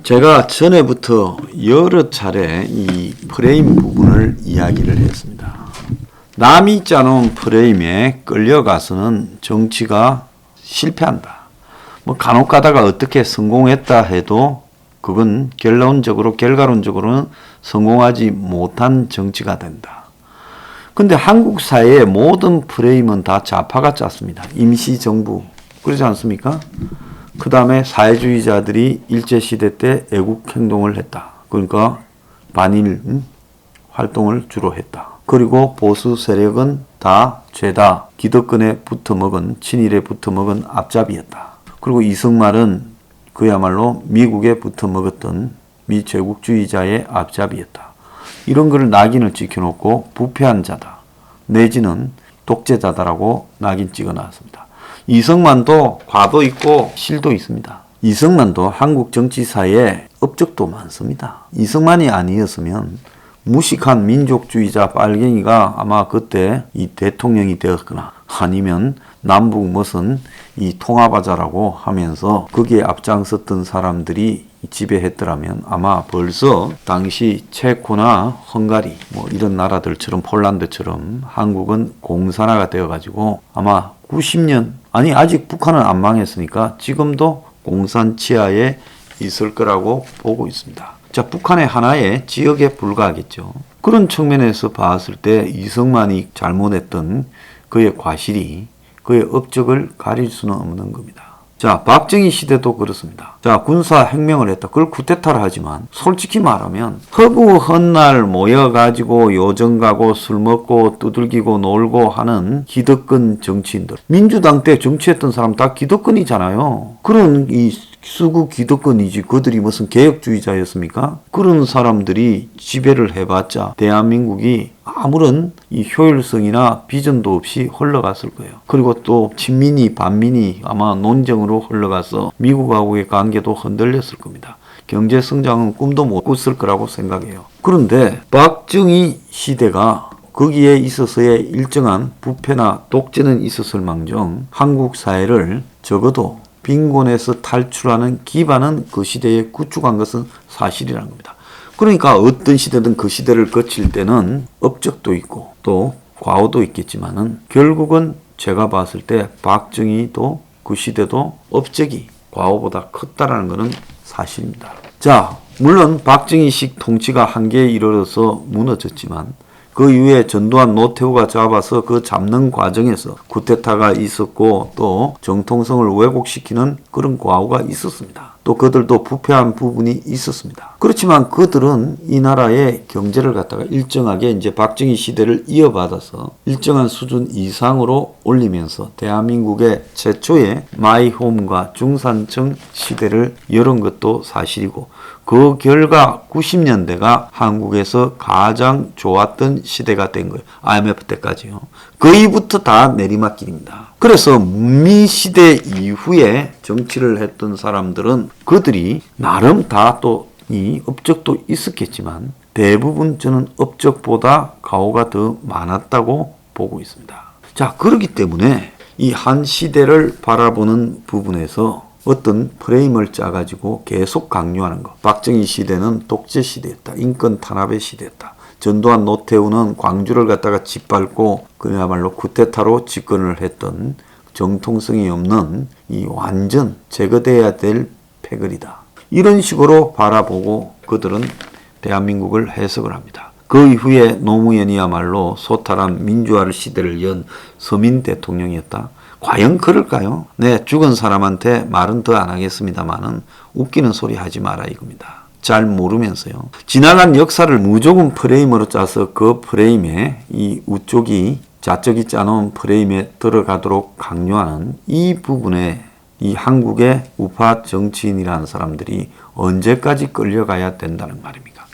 제가 전에부터 여러 차례 이 프레임 부분을 이야기를 했습니다. 남이 짜놓은 프레임에 끌려가서는 정치가 실패한다. 뭐 간혹 가다가 어떻게 성공했다 해도 그건 결과론적으로는 성공하지 못한 정치가 된다. 근데 한국 사회의 모든 프레임은 다 좌파가 짰습니다. 임시정부. 그러지 않습니까? 그 다음에 사회주의자들이 일제시대 때 애국행동을 했다. 그러니까 반일 활동을 주로 했다. 그리고 보수 세력은 다 죄다 기득권에 붙어먹은 친일에 붙어먹은 앞잡이였다. 그리고 이승만은 그야말로 미국에 붙어먹었던 미제국주의자의 앞잡이였다. 이런 걸 낙인을 찍혀놓고 부패한 자다. 내지는 독재자다라고 낙인 찍어놨습니다. 이승만도 과도 있고 실도 있습니다. 이승만도 한국 정치사에 업적도 많습니다. 이승만이 아니었으면 무식한 민족주의자 빨갱이가 아마 그때 이 대통령이 되었거나 아니면 남북 무슨 이 통합하자라고 하면서 거기에 앞장섰던 사람들이 지배했더라면 아마 벌써 당시 체코나 헝가리 뭐 이런 나라들처럼 폴란드처럼 한국은 공산화가 되어가지고 아마 90년 아니 아직 북한은 안 망했으니까 지금도 공산 치하에 있을 거라고 보고 있습니다. 자, 북한의 하나의 지역에 불과하겠죠. 그런 측면에서 봤을 때 이승만이 잘못했던 그의 과실이 그의 업적을 가릴 수는 없는 겁니다. 자, 박정희 시대도 그렇습니다. 자, 군사혁명을 했다. 그걸 쿠데타를 하지만 솔직히 말하면 허구 헛날 모여가지고 요정 가고 술 먹고 두들기고 놀고 하는 기득권 정치인들. 민주당 때 정치했던 사람 다 기득권이잖아요. 그런 이 수구 기득권이지 그들이 무슨 개혁주의자였습니까? 그런 사람들이 지배를 해봤자 대한민국이 아무런 이 효율성이나 비전도 없이 흘러갔을 거예요. 그리고 또 친민이 반민이 아마 논쟁으로 흘러가서 미국하고의 관계도 흔들렸을 겁니다. 경제 성장은 꿈도 못 꿨을 거라고 생각해요. 그런데 박정희 시대가 거기에 있어서의 일정한 부패나 독재는 있었을 망정 한국 사회를 적어도 빈곤에서 탈출하는 기반은 그 시대에 구축한 것은 사실이라는 겁니다. 그러니까 어떤 시대든 그 시대를 거칠 때는 업적도 있고 또 과오도 있겠지만은 결국은 제가 봤을 때 박정희도 그 시대도 업적이 과오보다 컸다라는 것은 사실입니다. 자, 물론 박정희식 통치가 한계에 이르러서 무너졌지만 그 이후에 전두환 노태우가 잡아서 그 잡는 과정에서 쿠데타가 있었고 또 정통성을 왜곡시키는 그런 과오가 있었습니다. 또 그들도 부패한 부분이 있었습니다. 그렇지만 그들은 이 나라의 경제를 갖다가 일정하게 이제 박정희 시대를 이어받아서 일정한 수준 이상으로 올리면서 대한민국의 최초의 마이홈과 중산층 시대를 열은 것도 사실이고 그 결과 90년대가 한국에서 가장 좋았던 시대가 된 거예요. IMF 때까지요. 그 이후부터 다 내리막길입니다. 그래서 문민시대 이후에 정치를 했던 사람들은 그들이 나름 다 또 이 업적도 있었겠지만 대부분 저는 업적보다 가오가 더 많았다고 보고 있습니다. 자, 그렇기 때문에 이 한 시대를 바라보는 부분에서 어떤 프레임을 짜가지고 계속 강요하는 것. 박정희 시대는 독재 시대였다. 인권 탄압의 시대였다. 전두환 노태우는 광주를 갖다가 짓밟고 그야말로 쿠데타로 집권을 했던 정통성이 없는 이 완전 제거돼야 될 패거리다. 이런 식으로 바라보고 그들은 대한민국을 해석을 합니다. 그 이후에 노무현이야말로 소탈한 민주화 시대를 연 서민 대통령이었다. 과연 그럴까요? 네, 죽은 사람한테 말은 더 안 하겠습니다만은 웃기는 소리 하지 마라 이겁니다. 잘 모르면서요. 지나간 역사를 무조건 프레임으로 짜서 그 프레임에 이 우쪽이 좌쪽이 짜놓은 프레임에 들어가도록 강요하는 이 부분에 이 한국의 우파 정치인이라는 사람들이 언제까지 끌려가야 된다는 말입니까?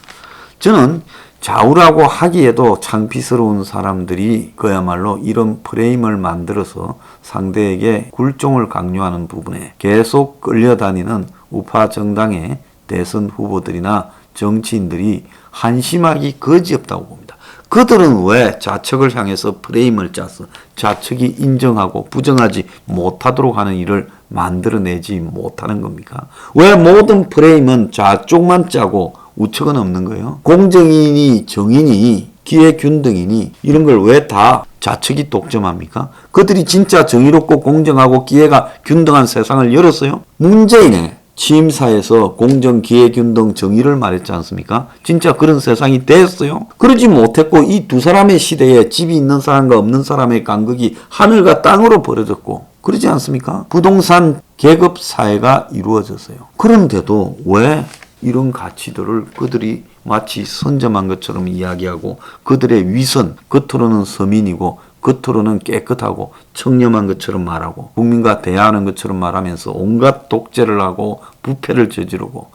저는 좌우라고 하기에도 창피스러운 사람들이 그야말로 이런 프레임을 만들어서 상대에게 굴종을 강요하는 부분에 계속 끌려다니는 우파 정당의 대선 후보들이나 정치인들이 한심하기 거지없다고 봅니다. 그들은 왜 좌측을 향해서 프레임을 짜서 좌측이 인정하고 부정하지 못하도록 하는 일을 만들어내지 못하는 겁니까? 왜 모든 프레임은 좌쪽만 짜고 우측은 없는 거예요? 공정인이 정인이 기회균등이니 이런 걸 왜 다 좌측이 독점합니까? 그들이 진짜 정의롭고 공정하고 기회가 균등한 세상을 열었어요? 문재인의 취임사에서 공정, 기회, 균등, 정의를 말했지 않습니까? 진짜 그런 세상이 됐어요? 그러지 못했고 이 두 사람의 시대에 집이 있는 사람과 없는 사람의 간극이 하늘과 땅으로 벌어졌고 그러지 않습니까? 부동산 계급 사회가 이루어졌어요. 그런데도 왜 이런 가치들을 그들이 마치 선점한 것처럼 이야기하고 그들의 위선, 겉으로는 서민이고 겉으로는 깨끗하고 청렴한 것처럼 말하고 국민과 대화하는 것처럼 말하면서 온갖 독재를 하고 부패를 저지르고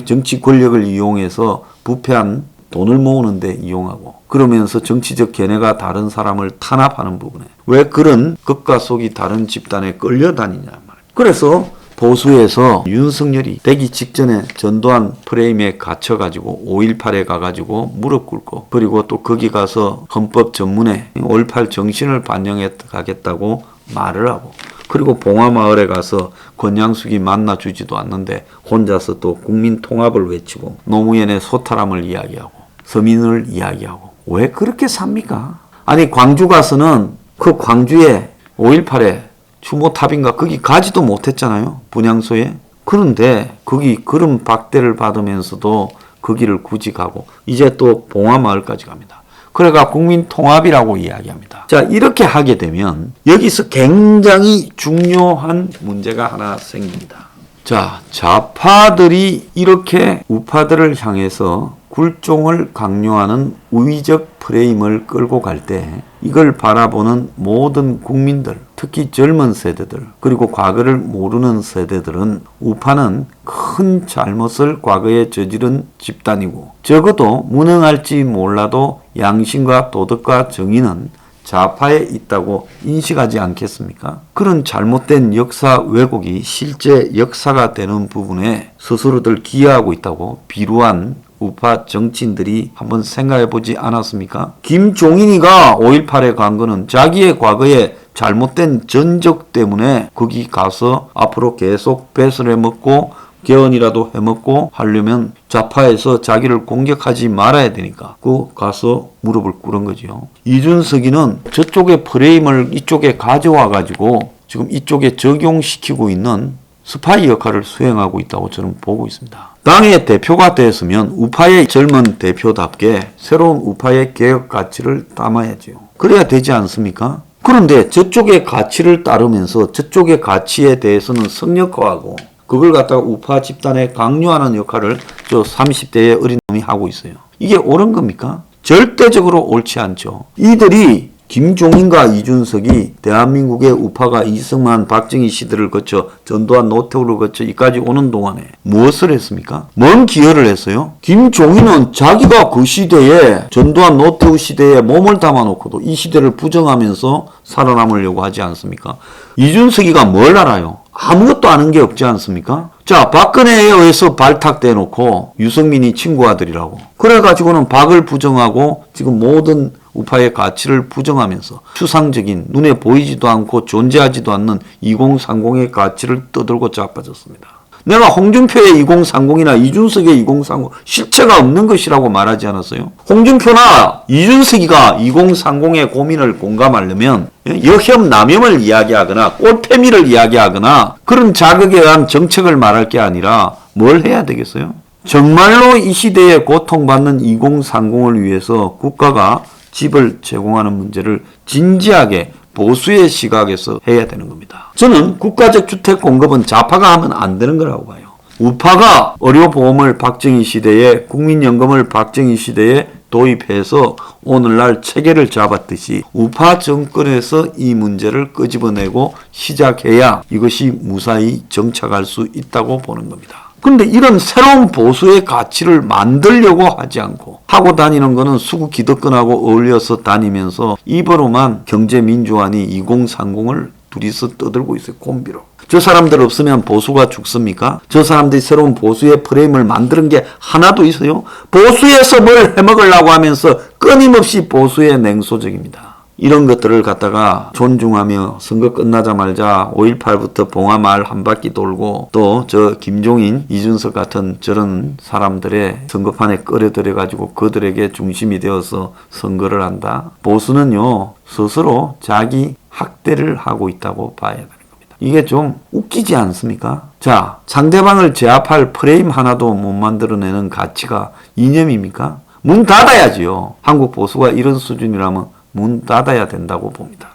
정치 권력을 이용해서 부패한 돈을 모으는데 이용하고 그러면서 정치적 견해가 다른 사람을 탄압하는 부분에 왜 그런 겉과 속이 다른 집단에 끌려다니냐 말이에요. 그래서 보수에서 윤석열이 되기 직전에 전두환 프레임에 갇혀가지고 5.18에 가가지고 무릎 꿇고 그리고 또 거기 가서 헌법 전문에 5.18 정신을 반영해 가겠다고 말을 하고 그리고 봉화마을에 가서 권양숙이 만나주지도 않는데 혼자서 또 국민 통합을 외치고 노무현의 소탈함을 이야기하고 서민을 이야기하고 왜 그렇게 삽니까? 아니 광주 가서는 그 광주에 5.18에 추모탑인가 거기 가지도 못했잖아요. 분향소에. 그런데 거기 그런 박대를 받으면서도 거기를 굳이 가고 이제 또 봉화마을까지 갑니다. 그래가 국민통합이라고 이야기합니다. 자, 이렇게 하게 되면 여기서 굉장히 중요한 문제가 하나 생깁니다. 자, 좌파들이 이렇게 우파들을 향해서 굴종을 강요하는 우위적 프레임을 끌고 갈 때 이걸 바라보는 모든 국민들, 특히 젊은 세대들, 그리고 과거를 모르는 세대들은 우파는 큰 잘못을 과거에 저지른 집단이고 적어도 무능할지 몰라도 양심과 도덕과 정의는 좌파에 있다고 인식하지 않겠습니까? 그런 잘못된 역사 왜곡이 실제 역사가 되는 부분에 스스로들 기여하고 있다고 비루한 우파 정치인들이 한번 생각해 보지 않았습니까? 김종인이가 5.18에 간 거는 자기의 과거에 잘못된 전적 때문에 거기 가서 앞으로 계속 배설해 먹고 개헌이라도 해먹고 하려면 좌파에서 자기를 공격하지 말아야 되니까 그 가서 무릎을 꿇은 거죠. 이준석이는 저쪽의 프레임을 이쪽에 가져와 가지고 지금 이쪽에 적용시키고 있는 스파이 역할을 수행하고 있다고 저는 보고 있습니다. 당의 대표가 됐으면 우파의 젊은 대표답게 새로운 우파의 개혁 가치를 담아야죠. 그래야 되지 않습니까? 그런데 저쪽의 가치를 따르면서 저쪽의 가치에 대해서는 성역화하고 그걸 갖다가 우파 집단에 강요하는 역할을 저 30대의 어린 놈이 하고 있어요. 이게 옳은 겁니까? 절대적으로 옳지 않죠. 이들이 김종인과 이준석이 대한민국의 우파가 이승만, 박정희 시대를 거쳐 전두환, 노태우를 거쳐 이까지 오는 동안에 무엇을 했습니까? 뭔 기여를 했어요? 김종인은 자기가 그 시대에 전두환, 노태우 시대에 몸을 담아놓고도 이 시대를 부정하면서 살아남으려고 하지 않습니까? 이준석이가 뭘 알아요? 아무것도 아는 게 없지 않습니까? 자, 박근혜에 의해서 발탁돼 놓고 유승민이 친구 아들이라고 그래가지고는 박을 부정하고 지금 모든 우파의 가치를 부정하면서 추상적인 눈에 보이지도 않고 존재하지도 않는 2030의 가치를 떠들고 자빠졌습니다. 내가 홍준표의 2030이나 이준석의 2030 실체가 없는 것이라고 말하지 않았어요? 홍준표나 이준석이가 2030의 고민을 공감하려면 여혐 남혐을 이야기하거나 꼴패미를 이야기하거나 그런 자극에 의한 정책을 말할 게 아니라 뭘 해야 되겠어요? 정말로 이 시대에 고통받는 2030을 위해서 국가가 집을 제공하는 문제를 진지하게 보수의 시각에서 해야 되는 겁니다. 저는 국가적 주택 공급은 좌파가 하면 안 되는 거라고 봐요. 우파가 의료보험을 박정희 시대에 국민연금을 박정희 시대에 도입해서 오늘날 체계를 잡았듯이 우파 정권에서 이 문제를 끄집어내고 시작해야 이것이 무사히 정착할 수 있다고 보는 겁니다. 그런데 이런 새로운 보수의 가치를 만들려고 하지 않고 하고 다니는 거는 수구 기득권하고 어울려서 다니면서 입으로만 경제민주화니 2030을 둘이서 떠들고 있어요. 콤비로. 저 사람들 없으면 보수가 죽습니까? 저 사람들이 새로운 보수의 프레임을 만드는 게 하나도 있어요? 보수에서 뭘 해먹으려고 하면서 끊임없이 보수에 냉소적입니다. 이런 것들을 갖다가 존중하며 선거 끝나자마자 5.18부터 봉화마을 한 바퀴 돌고 또 저 김종인, 이준석 같은 저런 사람들의 선거판에 끌어들여 가지고 그들에게 중심이 되어서 선거를 한다. 보수는요 스스로 자기 학대를 하고 있다고 봐야 되는 겁니다. 이게 좀 웃기지 않습니까? 자, 상대방을 제압할 프레임 하나도 못 만들어내는 가치가 이념입니까? 문 닫아야지요. 한국 보수가 이런 수준이라면 문 닫아야 된다고 봅니다.